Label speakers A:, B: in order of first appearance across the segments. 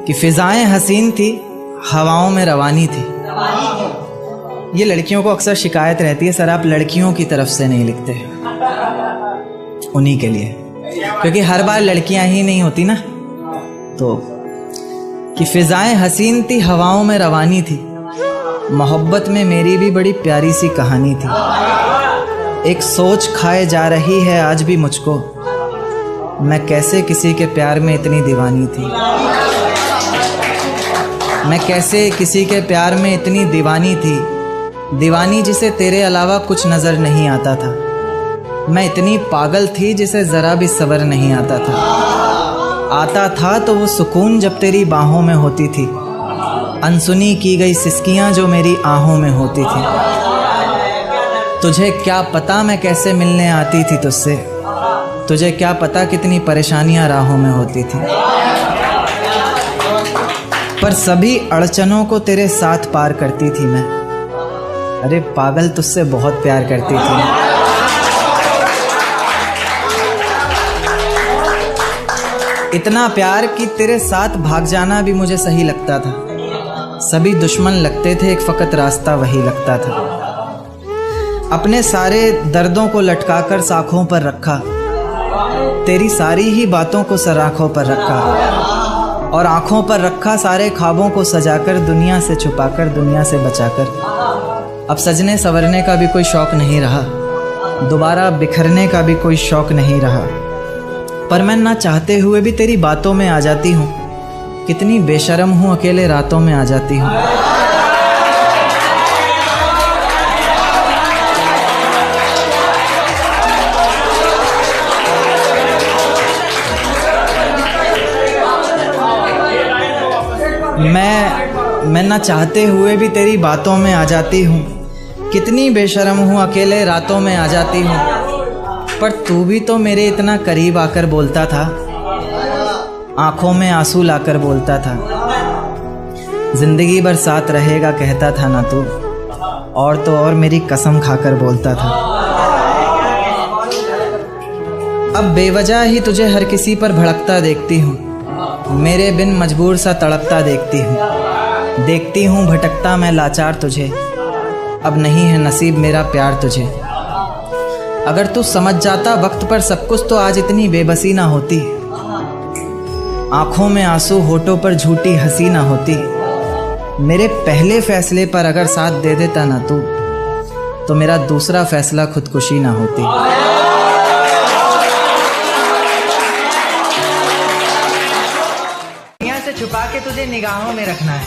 A: कि फिजाएं हसीन थी, हवाओं में रवानी थी। ये लड़कियों को अक्सर शिकायत रहती है, सर आप लड़कियों की तरफ से नहीं लिखते। उन्हीं के लिए, क्योंकि हर बार लड़कियां ही नहीं होती ना। तो कि फिजाएं हसीन थी, हवाओं में रवानी थी, मोहब्बत में मेरी भी बड़ी प्यारी सी कहानी थी। एक सोच खाए जा रही है आज भी मुझको, मैं कैसे किसी के प्यार में इतनी दीवानी थी। मैं कैसे किसी के प्यार में इतनी दीवानी थी, दीवानी जिसे तेरे अलावा कुछ नज़र नहीं आता था। मैं इतनी पागल थी जिसे ज़रा भी सब्र नहीं आता था तो वो सुकून जब तेरी बाहों में होती थी, अनसुनी की गई सिसकियाँ जो मेरी आहों में होती थी। तुझे क्या पता मैं कैसे मिलने आती थी तुझसे, तुझे क्या पता कितनी परेशानियाँ राहों में होती थी। पर सभी अड़चनों को तेरे साथ पार करती थी मैं। अरे पागल, तुझसे बहुत प्यार करती थी। इतना प्यार कि तेरे साथ भाग जाना भी मुझे सही लगता था। सभी दुश्मन लगते थे, एक फ़कत रास्ता वही लगता था। अपने सारे दर्दों को लटकाकर साखों पर रखा, तेरी सारी ही बातों को सराखों पर रखा, और आँखों पर रखा सारे ख्वाबों को सजाकर, दुनिया से छुपाकर, दुनिया से बचाकर। अब सजने संवरने का भी कोई शौक़ नहीं रहा, दोबारा बिखरने का भी कोई शौक़ नहीं रहा। पर मैं ना चाहते हुए भी तेरी बातों में आ जाती हूँ। कितनी बेशर्म हूँ, अकेले रातों में आ जाती हूँ। मैं ना चाहते हुए भी तेरी बातों में आ जाती हूँ। कितनी बेशर्म हूँ, अकेले रातों में आ जाती हूँ। पर तू भी तो मेरे इतना करीब आकर बोलता था, आंखों में आंसू लाकर बोलता था, जिंदगी भर साथ रहेगा कहता था ना तू, और तो और मेरी कसम खाकर बोलता था। अब बेवजह ही तुझे हर किसी पर भड़कता देखती हूँ, मेरे बिन मजबूर सा तड़पता देखती हूँ भटकता मैं लाचार तुझे। अब नहीं है नसीब मेरा प्यार तुझे। अगर तू समझ जाता वक्त पर सब कुछ तो आज इतनी बेबसी ना होती, आंखों में आंसू होठों पर झूठी हंसी ना होती। मेरे पहले फैसले पर अगर साथ दे देता ना तू, तो मेरा दूसरा फैसला खुदकुशी ना होती। दुनिया से छुपा के तुझे निगाहों में रखना है,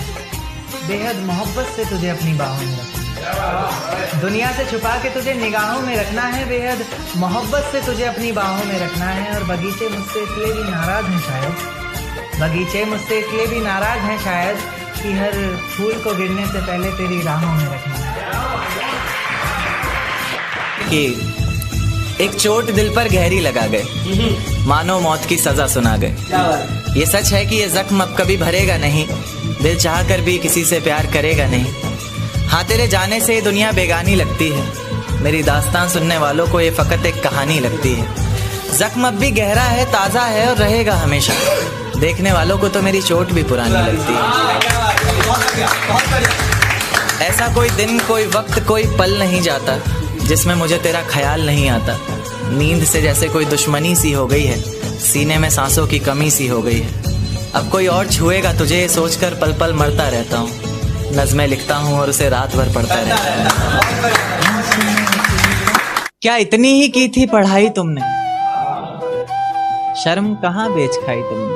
A: बेहद मोहब्बत से तुझे अपनी बाहों में रखना है। दुनिया से छुपा के तुझे निगाहों में रखना है, बेहद मोहब्बत से तुझे अपनी बाहों में रखना है। और बगीचे मुझसे इसलिए भी नाराज हैं शायद, बगीचे मुझसे इसलिए भी नाराज हैं शायद, कि हर फूल को गिरने से पहले तेरी राहों में रखना है। कि एक चोट दिल पर गहरी लगा गए, मानो मौत की सजा सुना गए। ये सच है कि ये जख्म अब कभी भरेगा नहीं, दिल चाह कर भी किसी से प्यार करेगा नहीं। हाँ, तेरे जाने से ये दुनिया बेगानी लगती है, मेरी दास्तान सुनने वालों को ये फ़कत एक कहानी लगती है। जख्म अब भी गहरा है, ताज़ा है और रहेगा हमेशा, देखने वालों को तो मेरी चोट भी पुरानी लगती है। ऐसा कोई दिन, कोई वक्त, कोई पल नहीं जाता जिसमें मुझे तेरा ख्याल नहीं आता। नींद से जैसे कोई दुश्मनी सी हो गई है, सीने में सांसों की कमी सी हो गई है। अब कोई और छुएगा तुझे ये सोचकर पल पल मरता रहता हूँ। नज़्में लिखता हूँ और उसे रात भर पढ़ता रहता हूँ। क्या इतनी ही की थी पढ़ाई तुमने, शर्म कहाँ बेच खाई तुमने।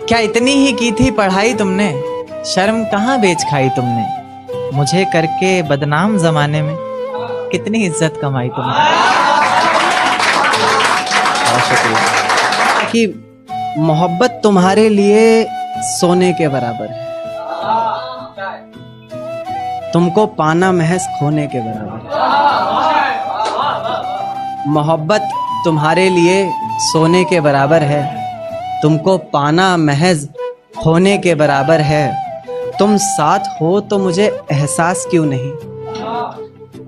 A: क्या इतनी ही की थी पढ़ाई तुमने, शर्म कहाँ बेच खाई तुमने। मुझे करके बदनाम जमाने में कितनी इज्जत कमाई तुमने। बहुत शुक्रिया। कि मोहब्बत तुम्हारे लिए सोने के बराबर है, तुमको पाना महज खोने के बराबर है। मोहब्बत तुम्हारे लिए सोने के बराबर है, तुमको पाना महज खोने के बराबर है। तुम साथ हो तो मुझे एहसास क्यों नहीं,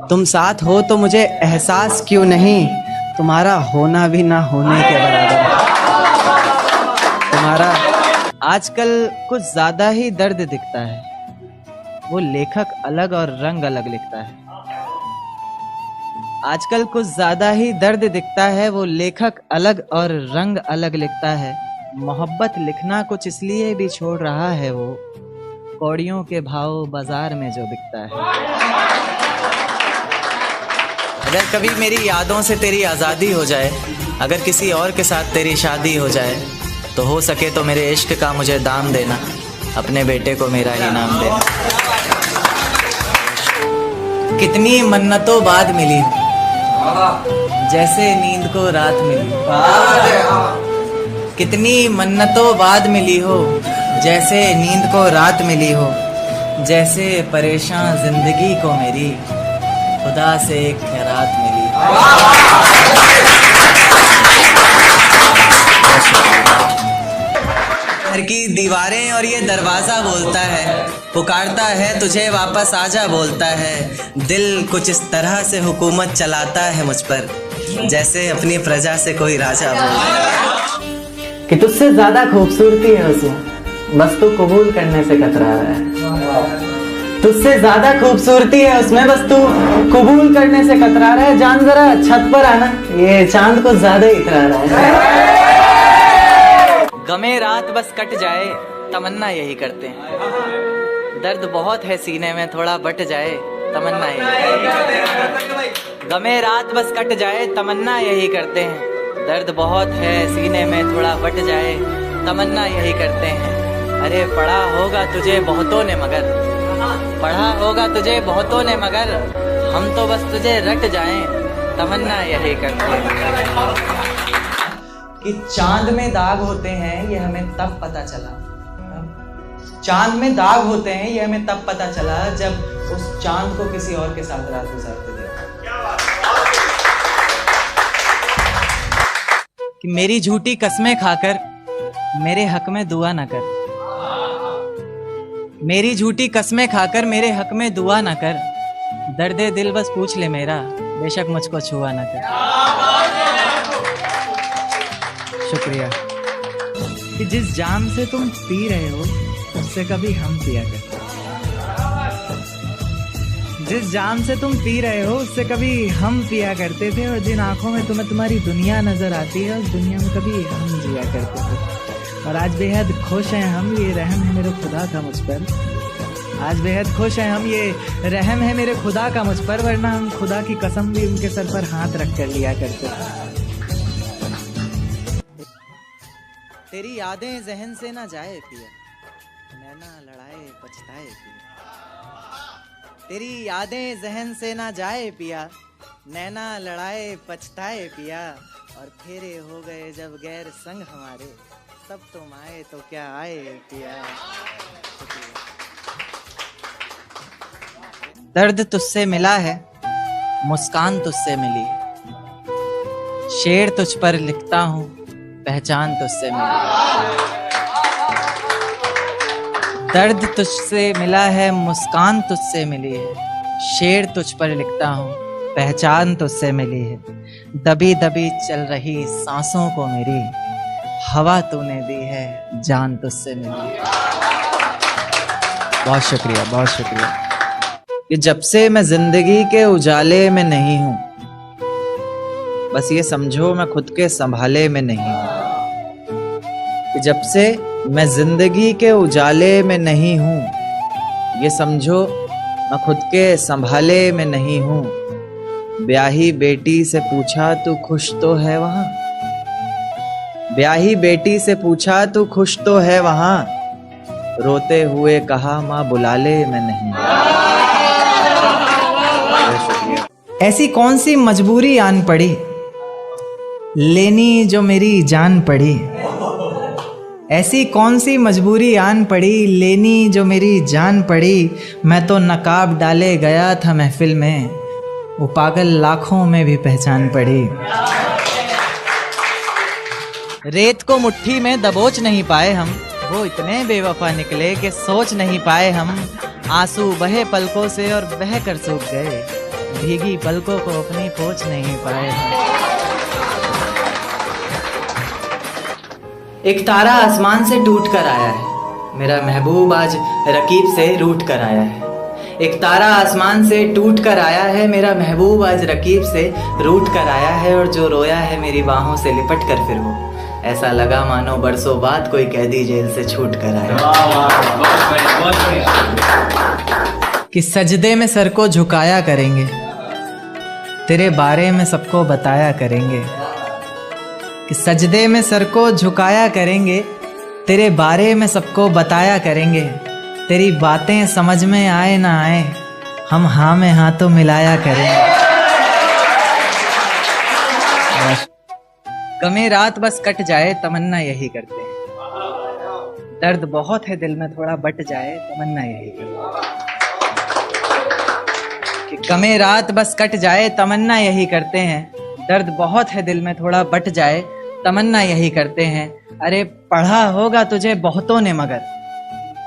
A: तुम साथ हो तो मुझे एहसास क्यों नहीं, तुम्हारा होना भी ना होने के बराबर। तुम्हारा आजकल कुछ ज्यादा ही दर्द दिखता है, वो लेखक अलग और रंग अलग लिखता है। आजकल कुछ ज्यादा ही दर्द दिखता है, वो लेखक अलग और रंग अलग लिखता है। मोहब्बत लिखना कुछ इसलिए भी छोड़ रहा है, वो कौड़ियों के भाव बाजार में जो बिकता है। अगर कभी मेरी यादों से तेरी आज़ादी हो जाए, अगर किसी और के साथ तेरी शादी हो जाए, तो हो सके तो मेरे इश्क का मुझे दाम देना, अपने बेटे को मेरा ही नाम देना। कितनी मन्नतों बाद मिली जैसे नींद को रात मिली, कितनी मन्नतों बाद मिली हो जैसे नींद को रात मिली हो, जैसे परेशान जिंदगी को मेरी खुदा से एक खैरात मिली। घर की दीवारें और ये दरवाजा बोलता है, पुकारता है तुझे वापस आजा बोलता है। दिल कुछ इस तरह से हुकूमत चलाता है मुझ पर, जैसे अपनी प्रजा से कोई राजा बोलता है। कि तुझसे ज्यादा खूबसूरती है उसमें, बस तू कबूल करने से कतरा रहा है। तुझसे ज्यादा खूबसूरती है उसमें, बस तू कबूल करने से कतरा रहा है। जान जरा छत पर आना, ये चांद को ज्यादा इतरा रहा है। गमे रात बस कट जाए, तमन्ना यही करते हैं। दर्द बहुत है सीने में, थोड़ा बट जाए, तमन्ना यही। गमे रात बस कट जाए, तमन्ना यही करते हैं। दर्द बहुत है सीने में, थोड़ा बट जाए, तमन्ना यही करते हैं। अरे पढ़ा होगा तुझे बहुतों ने मगर, पढ़ा होगा तुझे बहुतों ने मगर, हम तो बस तुझे रट जाएं, तमन्ना यही करते हैं। कि चांद में दाग होते हैं ये हमें तब पता चला, चांद में दाग होते हैं ये हमें तब पता चला जब उस चांद को किसी और के साथ रात गुजारते देखा। कि मेरी झूठी कस्में खाकर मेरे हक में दुआ न कर, मेरी झूठी कस्में खाकर मेरे हक में दुआ न कर। दर्दे दिल बस पूछ ले मेरा, बेशक मुझको छुआ न कर। शुक्रिया। कि जिस जाम से तुम पी रहे हो उससे कभी हम पिया करते, जिस जाम से तुम पी रहे हो उससे कभी हम पिया करते थे, और जिन आंखों में तुम्हें तुम्हारी दुनिया नजर आती है उस दुनिया में कभी हम जिया करते थे। और आज बेहद खुश हैं हम, ये रहम है मेरे खुदा का मुझ पर। आज बेहद खुश हैं हम, ये रहम है मेरे खुदा का मुझ पर, वरना हम खुदा की कसम भी उनके सर पर हाथ रख कर लिया करते थे। तेरी यादें जहन से ना जाए पिया, नैना लड़ाए पछताए पिया। तेरी यादें जहन से ना जाए पिया, नैना लड़ाए पछताए पिया। और फेरे हो गए जब गैर संग हमारे, तब तुम आए तो क्या आए पिया। दर्द तुझसे मिला है, मुस्कान तुझसे मिली, शेर तुझ पर लिखता हूँ, पहचान तुझसे मिली। दर्द तुझसे मिला है, मुस्कान तुझसे मिली है, शेर तुझ पर लिखता हूँ, पहचान तुझसे मिली है। दबी दबी चल रही सांसों को मेरी, हवा तूने दी है, जान तुझसे मिली। बहुत शुक्रिया, बहुत शुक्रिया। कि जब से मैं जिंदगी के उजाले में नहीं हूँ, बस ये समझो मैं खुद के संभाले में नहीं हूँ। कि जब से मैं जिंदगी के उजाले में नहीं हूँ, ये समझो मैं खुद के संभाले में नहीं हूँ। ब्याही बेटी से पूछा तू खुश तो है वहाँ, ब्याही बेटी से पूछा तू खुश तो है वहाँ, रोते हुए कहा माँ बुला ले मैं नहीं। ऐसी कौन सी मजबूरी आन पड़ी, लेनी जो मेरी जान पड़ी। ऐसी कौन सी मजबूरी आन पड़ी, लेनी जो मेरी जान पड़ी। मैं तो नकाब डाले गया था महफिल में, वो पागल लाखों में भी पहचान पड़ी। रेत को मुट्ठी में दबोच नहीं पाए हम, वो इतने बेवफा निकले कि सोच नहीं पाए हम। आंसू बहे पलकों से और बह कर सूख गए, भीगी पलकों को अपनी पोंछ नहीं पाए हम। एक तारा आसमान से टूट कर आया है, मेरा महबूब आज रकीब से रूठ कर आया है। एक तारा आसमान से टूट कर आया है, मेरा महबूब आज रकीब से रूठ कर आया है। और जो रोया है मेरी बाहों से लिपट कर फिर वो, ऐसा लगा मानो बरसों बाद कोई कैदी जेल से छूट कर आया। कि सजदे में सर को झुकाया करेंगे, तेरे बारे में सबको बताया करेंगे। कि सजदे में सर को झुकाया करेंगे, तेरे बारे में सबको बताया करेंगे। तेरी बातें समझ में आए ना आए, हम हाँ में हाँ तो मिलाया करेंगे। गमे रात बस कट जाए तमन्ना यही करते हैं। दर्द बहुत है दिल में थोड़ा बट जाए तमन्ना यही करते हैं। कि गमे रात बस कट जाए तमन्ना यही करते हैं। दर्द बहुत है दिल में थोड़ा बट जाए तमन्ना यही करते हैं। अरे पढ़ा होगा तुझे बहुतों ने मगर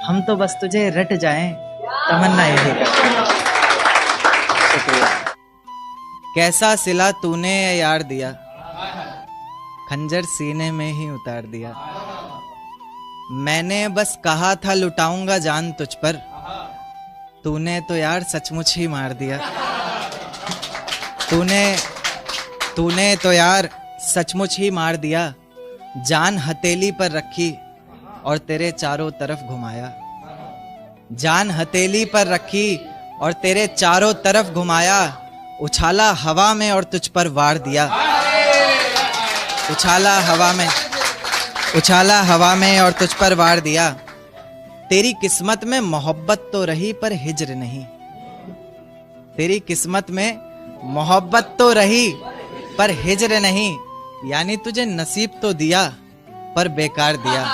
A: हम तो बस तुझे रट जाएं तमन्ना यही करते हैं। शुक्रिया। कैसा सिला तूने यार दिया, खंजर सीने में ही उतार दिया। मैंने बस कहा था लुटाऊंगा जान तुझ पर, तूने तो यार सचमुच ही मार दिया। तूने तो यार सचमुच ही मार दिया। जान हथेली पर रखी और तेरे चारों तरफ घुमाया। जान हथेली पर रखी और तेरे चारों तरफ घुमाया। उछाला हवा में और तुझ पर वार दिया। उछाला हवा में और तुझ पर वार दिया। तेरी किस्मत में मोहब्बत तो रही पर हिज्र नहीं। तेरी किस्मत में मोहब्बत तो रही पर हिज्र नहीं। यानी तुझे नसीब तो दिया पर बेकार दिया।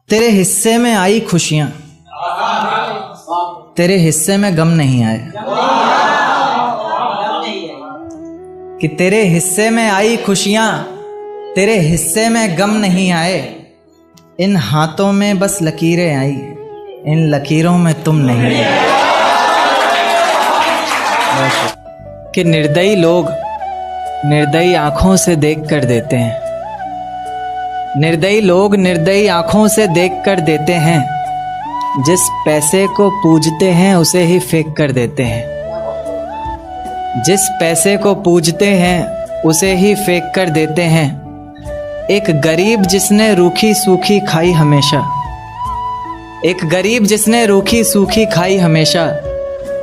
A: तेरे हिस्से में आई खुशियां, तेरे हिस्से में गम नहीं आए। कि तेरे हिस्से में आई खुशियां, तेरे हिस्से में गम नहीं आए। इन हाथों में बस लकीरें आई, इन लकीरों में तुम नहीं आए। कि निर्दयी लोग निर्दयी आंखों से देख कर देते हैं। निर्दयी लोग निर्दयी आंखों से देख कर देते हैं। जिस पैसे को पूजते हैं उसे ही फेंक कर देते हैं। जिस पैसे को पूजते हैं उसे ही फेंक कर देते हैं। एक गरीब जिसने रूखी सूखी खाई हमेशा, एक गरीब जिसने रूखी सूखी खाई हमेशा,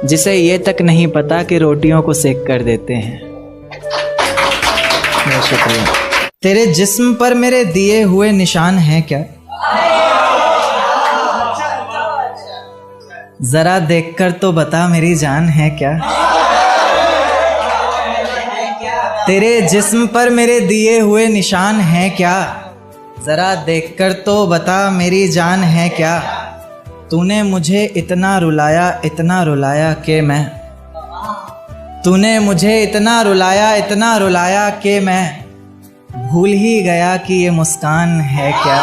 A: जिसे ये तक नहीं पता कि रोटियों को सेक कर देते हैं। शुक्रिया। तेरे जिस्म पर मेरे दिए हुए निशान हैं क्या, जरा देखकर तो बता मेरी जान है क्या। तेरे जिस्म पर मेरे दिए हुए निशान हैं क्या, जरा देखकर तो बता मेरी जान है क्या। तूने मुझे इतना रुलाया कि मैं, तूने मुझे इतना रुलाया कि मैं भूल ही गया कि ये मुस्कान है क्या।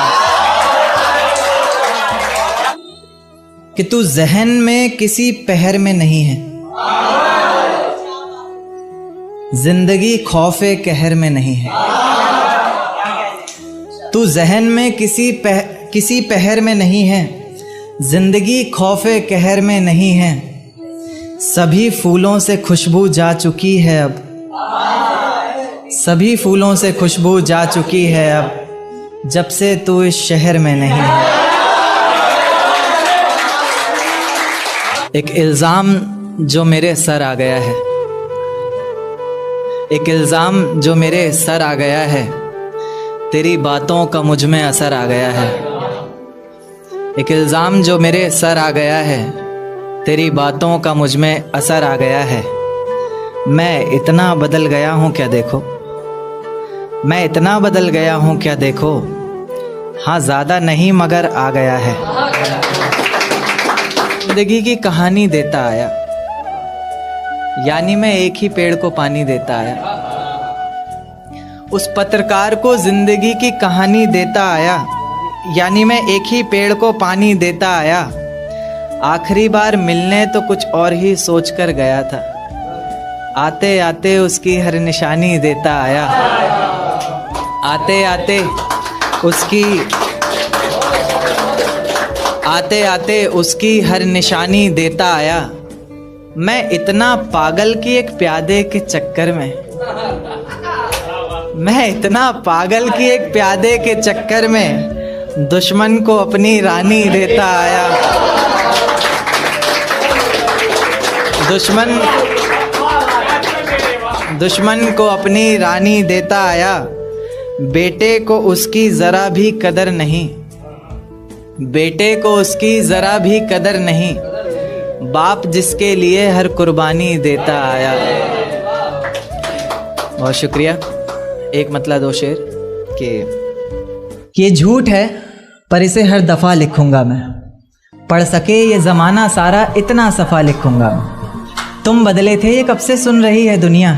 A: कि तू जहन में किसी पहर में नहीं है, जिंदगी खौफे कहर में नहीं है। तू जहन में किसी पहर में नहीं है, जिंदगी खौफे कहर में नहीं है। सभी फूलों से खुशबू जा चुकी है अब, सभी फूलों से खुशबू जा चुकी है अब, जब से तू इस शहर में नहीं है। एक इल्ज़ाम जो मेरे सर आ गया है, एक इल्ज़ाम जो मेरे सर आ गया है, तेरी बातों का मुझ में असर आ गया है। एक इल्ज़ाम जो मेरे सर आ गया है, तेरी बातों का मुझ में असर आ गया है। मैं इतना बदल गया हूँ क्या देखो, मैं इतना बदल गया हूँ क्या देखो। हाँ ज़्यादा नहीं मगर आ गया है। जिंदगी की कहानी देता आया, यानी मैं एक ही पेड़ को पानी देता आया। उस पत्रकार को जिंदगी की कहानी देता आया, यानी मैं एक ही पेड़ को पानी देता आया। आखिरी बार मिलने तो कुछ और ही सोच कर गया था, आते आते उसकी हर निशानी देता आया। आते आते उसकी हर निशानी देता आया। मैं इतना पागल कि एक प्यादे के चक्कर में दुश्मन को अपनी रानी देता आया। दुश्मन को अपनी रानी देता आया। बेटे को उसकी जरा भी कदर नहीं, बाप जिसके लिए हर कुर्बानी देता आया। बहुत शुक्रिया। एक मतलब दो शेर कि ये झूठ है पर इसे हर दफ़ा लिखूंगा मैं, पढ़ सके ये ज़माना सारा इतना सफ़ा लिखूंगा मैं। तुम बदले थे ये कब से सुन रही है दुनिया,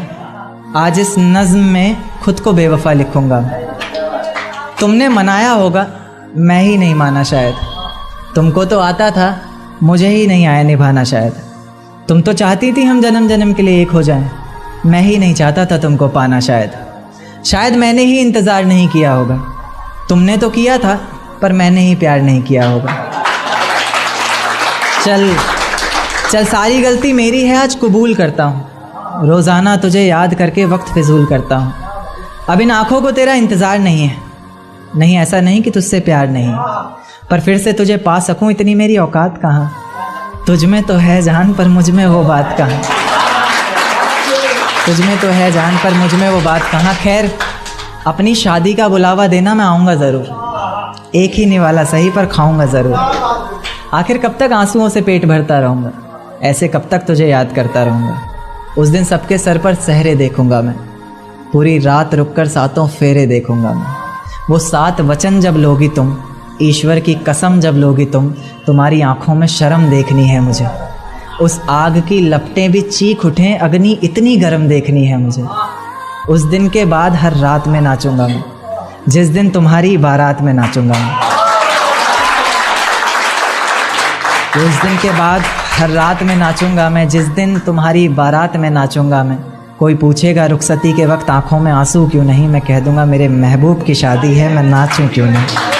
A: आज इस नज़्म में खुद को बेवफा लिखूंगा। तुमने मनाया होगा मैं ही नहीं माना शायद, तुमको तो आता था मुझे ही नहीं आया निभाना शायद। तुम तो चाहती थी हम जन्म जन्म के लिए एक हो जाएं, मैं ही नहीं चाहता था तुमको पाना शायद मैंने ही इंतज़ार नहीं किया होगा। तुमने तो किया था पर मैंने ही प्यार नहीं किया होगा। चल सारी गलती मेरी है, आज कबूल करता हूँ। रोज़ाना तुझे याद करके वक्त फिजूल करता हूँ। अब इन आँखों को तेरा इंतज़ार नहीं है, नहीं ऐसा नहीं कि तुझसे प्यार नहीं, पर फिर से तुझे पा सकूं इतनी मेरी औकात कहाँ। तुझ में तो है जान पर मुझ में वो बात कहाँ। खैर अपनी शादी का बुलावा देना, मैं आऊँगा ज़रूर। एक ही निवाला सही पर खाऊँगा ज़रूर। आखिर कब तक आंसुओं से पेट भरता रहूँगा, ऐसे कब तक तुझे याद करता रहूँगा। उस दिन सबके सर पर सहरे देखूँगा मैं, पूरी रात रुककर सातों फेरे देखूँगा मैं। वो 7 वचन जब लोगी तुम, ईश्वर की कसम जब लोगी तुम, तुम्हारी आंखों में शर्म देखनी है मुझे। उस आग की लपटें भी चीख उठें, अग्नि इतनी गर्म देखनी है मुझे। उस दिन के बाद हर रात में नाचूंगा मैं, जिस दिन तुम्हारी बारात में नाचूंगा मैं। उस दिन के बाद हर रात में नाचूंगा मैं, जिस दिन तुम्हारी बारात में नाचूंगा मैं। कोई पूछेगा रुखसती के वक्त आंखों में आंसू क्यों नहीं, मैं कह दूंगा मेरे महबूब की शादी है, मैं नाचूं क्यों नहीं।